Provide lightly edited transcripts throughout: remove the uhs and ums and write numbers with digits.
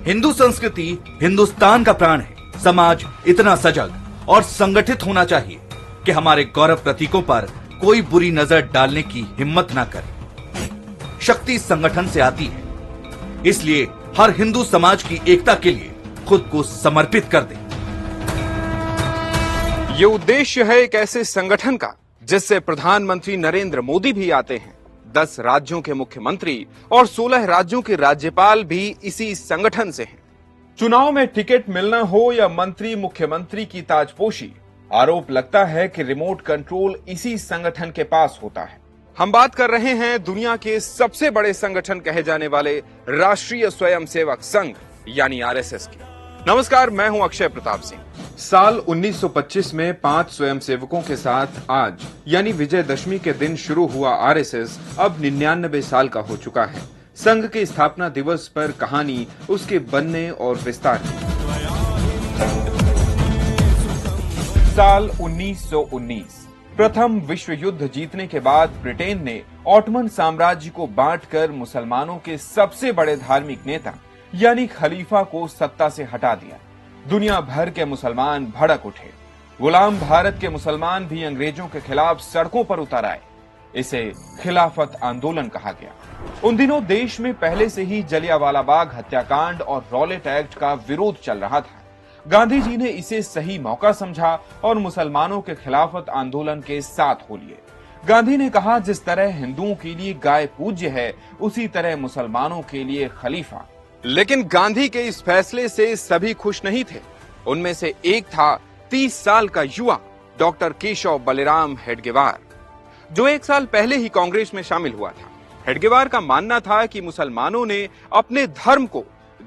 हिंदू संस्कृति हिंदुस्तान का प्राण है। समाज इतना सजग और संगठित होना चाहिए कि हमारे गौरव प्रतीकों पर कोई बुरी नजर डालने की हिम्मत ना करे। शक्ति संगठन से आती है, इसलिए हर हिंदू समाज की एकता के लिए खुद को समर्पित कर दे। ये उद्देश्य है एक ऐसे संगठन का जिससे प्रधानमंत्री नरेंद्र मोदी भी आते हैं, 10 राज्यों के मुख्यमंत्री और 16 राज्यों के राज्यपाल भी इसी संगठन से हैं। चुनाव में टिकट मिलना हो या मंत्री मुख्यमंत्री की ताजपोशी, आरोप लगता है कि रिमोट कंट्रोल इसी संगठन के पास होता है। हम बात कर रहे हैं दुनिया के सबसे बड़े संगठन कहे जाने वाले राष्ट्रीय स्वयंसेवक संघ यानी आरएसएस की। नमस्कार, मैं हूं अक्षय प्रताप सिंह। साल 1925 में 5 स्वयंसेवकों के साथ आज यानी विजयदशमी के दिन शुरू हुआ आरएसएस अब 99 साल का हो चुका है। संघ के स्थापना दिवस पर कहानी उसके बनने और विस्तार की। साल 1919 प्रथम विश्व युद्ध जीतने के बाद ब्रिटेन ने ऑटोमन साम्राज्य को बांटकर मुसलमानों के सबसे बड़े धार्मिक नेता यानी खलीफा को सत्ता से हटा दिया। दुनिया भर के मुसलमान भड़क उठे। गुलाम भारत के मुसलमान भी अंग्रेजों के खिलाफ सड़कों पर उतर आए। इसे खिलाफत आंदोलन कहा गया। उन दिनों देश में पहले से ही जलियांवाला बाग हत्याकांड और रॉलेट एक्ट का विरोध चल रहा था। गांधी जी ने इसे सही मौका समझा और मुसलमानों के खिलाफत आंदोलन के साथ हो लिए। गांधी ने कहा, जिस तरह हिंदुओं के लिए गाय पूज्य है, उसी तरह मुसलमानों के लिए खलीफा। लेकिन गांधी के इस फैसले से सभी खुश नहीं थे। उनमें से एक था 30 साल का युवा डॉक्टर केशव बलिराम हेडगेवार, जो 1 साल पहले ही कांग्रेस में शामिल हुआ था। हेडगेवार का मानना था कि मुसलमानों ने अपने धर्म को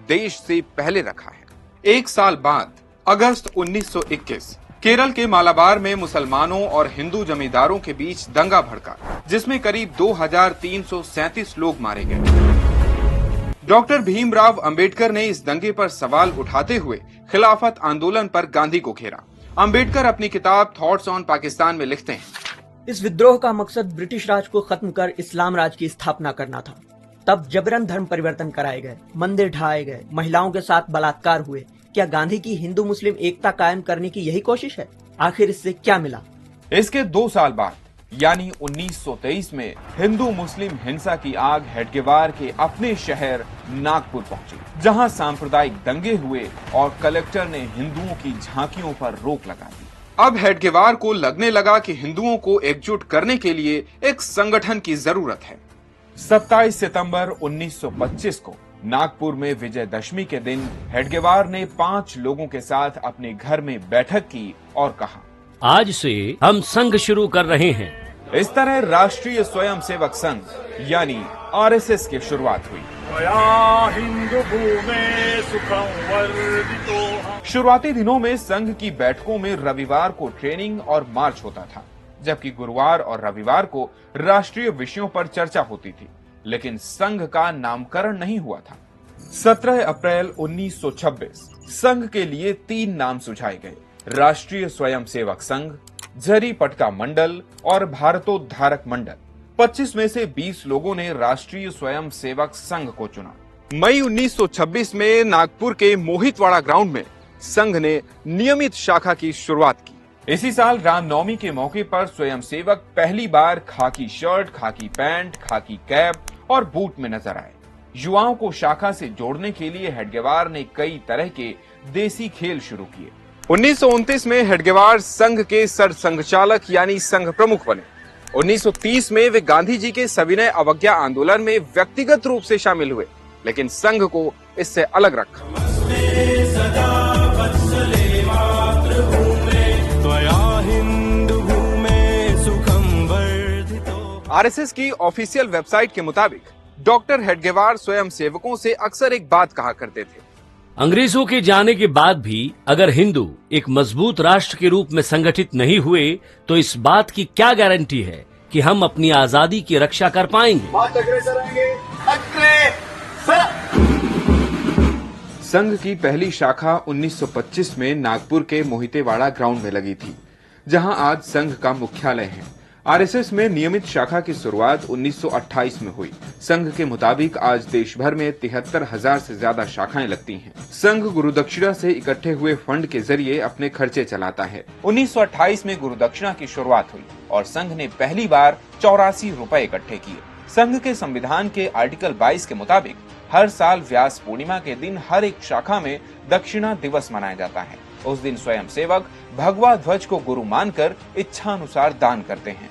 देश से पहले रखा है। 1 साल बाद अगस्त 1921 केरल के मालाबार में मुसलमानों और हिंदू जमींदारों के बीच दंगा भड़का, जिसमें करीब 2337 लोग मारे गए। डॉक्टर भीमराव अंबेडकर ने इस दंगे पर सवाल उठाते हुए खिलाफत आंदोलन पर गांधी को घेरा। अंबेडकर अपनी किताब थॉट्स ऑन पाकिस्तान में लिखते हैं, इस विद्रोह का मकसद ब्रिटिश राज को खत्म कर इस्लाम राज की स्थापना करना था। तब जबरन धर्म परिवर्तन कराए गए, मंदिर ढहाए गए, महिलाओं के साथ बलात्कार हुए। क्या गांधी की हिंदू मुस्लिम एकता कायम करने की यही कोशिश है? आखिर इससे क्या मिला? इसके 2 साल बाद यानी 1923 में हिंदू मुस्लिम हिंसा की आग हेडगेवार के अपने शहर नागपुर पहुंची, जहां सांप्रदायिक दंगे हुए और कलेक्टर ने हिंदुओं की झांकियों पर रोक लगा दी। अब हेडगेवार को लगने लगा कि हिंदुओं को एकजुट करने के लिए एक संगठन की जरूरत है। 27 सितंबर 1925 को नागपुर में विजयदशमी के दिन हेडगेवार ने 5 लोगों के साथ अपने घर में बैठक की और कहा, आज से हम संघ शुरू कर रहे हैं। इस तरह राष्ट्रीय स्वयंसेवक संघ यानी आरएसएस की शुरुआत हुई। शुरुआती दिनों में संघ की बैठकों में रविवार को ट्रेनिंग और मार्च होता था, जबकि गुरुवार और रविवार को राष्ट्रीय विषयों पर चर्चा होती थी। लेकिन संघ का नामकरण नहीं हुआ था। 17 अप्रैल 1926 संघ के लिए 3 नाम सुझाए गए: राष्ट्रीय स्वयंसेवक संघ, झरी पटका मंडल और भारतोद्धारक मंडल। 25 में से 20 लोगों ने राष्ट्रीय स्वयंसेवक संघ को चुना। मई 1926 में नागपुर के मोहितवाड़ा ग्राउंड में संघ ने नियमित शाखा की शुरुआत की। इसी साल रामनवमी के मौके पर स्वयंसेवक पहली बार खाकी शर्ट, खाकी पैंट, खाकी कैप और बूट में नजर आए। युवाओं को शाखा से जोड़ने के लिए हेडगेवार ने कई तरह के देसी खेल शुरू किए। 1929 में हेडगेवार संघ के सरसंघचालक यानी संघ प्रमुख बने। 1930 में वे गांधी जी के सविनय अवज्ञा आंदोलन में व्यक्तिगत रूप से शामिल हुए, लेकिन संघ को इससे अलग रखा। आरएसएस की ऑफिशियल वेबसाइट के मुताबिक डॉक्टर हेडगेवार स्वयंसेवकों से अक्सर एक बात कहा करते थे, अंग्रेजों के जाने के बाद भी अगर हिंदू एक मजबूत राष्ट्र के रूप में संगठित नहीं हुए तो इस बात की क्या गारंटी है कि हम अपनी आजादी की रक्षा कर पाएंगे। संघ की पहली शाखा 1925 में नागपुर के मोहितेवाड़ा ग्राउंड में लगी थी, जहां आज संघ का मुख्यालय है। आरएसएस में नियमित शाखा की शुरुआत 1928 में हुई। संघ के मुताबिक आज देश भर में 73,000 से ज्यादा शाखाएं लगती हैं। संघ गुरुदक्षिणा से इकट्ठे हुए फंड के जरिए अपने खर्चे चलाता है। 1928 में गुरुदक्षिणा की शुरुआत हुई और संघ ने पहली बार 84 रुपए इकट्ठे किए। संघ के संविधान के आर्टिकल 22 के मुताबिक हर साल व्यास पूर्णिमा के दिन हर एक शाखा में दक्षिणा दिवस मनाया जाता है। उस दिन स्वयं सेवक भगवा ध्वज को गुरु मानकर इच्छानुसार दान करते हैं।